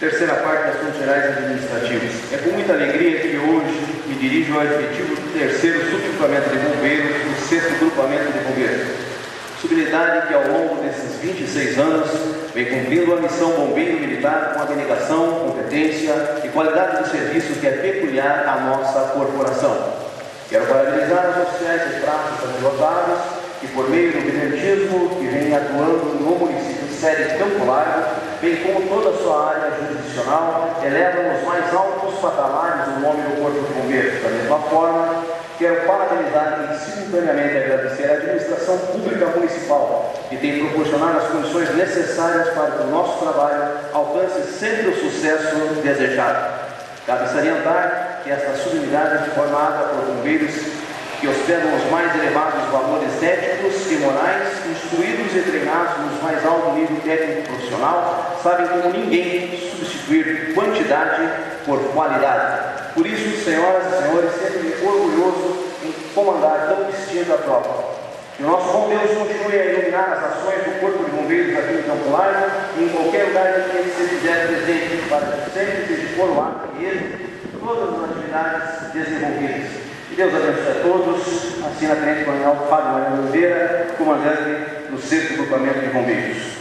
Terceira parte das assuntos gerais administrativos. É com muita alegria que hoje me dirijo ao efetivo do terceiro subgrupamento de bombeiros do sexto grupamento de bombeiros. Subunidade que ao longo desses 26 anos vem cumprindo a missão bombeiro militar com abnegação, competência e qualidade de serviço que é peculiar à nossa corporação. Quero parabenizar os oficiais de praça pilotados que, por meio do brilhantismo que vem atuando no município de sede de Campo Largo, bem como toda a sua área jurisdicional, elevam os mais altos patamares o nome do Corpo de Bombeiros. Da mesma forma, quero parabenizar e simultaneamente agradecer à administração pública municipal, que tem proporcionado as condições necessárias para que o nosso trabalho alcance sempre o sucesso desejado. Cabe salientar que esta subunidade é formada por bombeiros que hospedam os mais elevados valores éticos e morais, instruídos e treinados nos mais alto nível técnico profissional, sabem como ninguém substituir quantidade por qualidade. Por isso, senhoras e senhores, sempre orgulhoso em comandar tão distinta tropa. Que o nosso bom Deus continue a iluminar as ações do Corpo de Bombeiros aqui em Campo Largo e em qualquer lugar em que ele se fizer presente, para que sempre seja coroado com ele todas as atividades desenvolvidas. Que Deus abençoe a todos. Assina a Tenente Coronel Fábio Mariano Oliveira, comandante do sexto grupamento de bombeiros.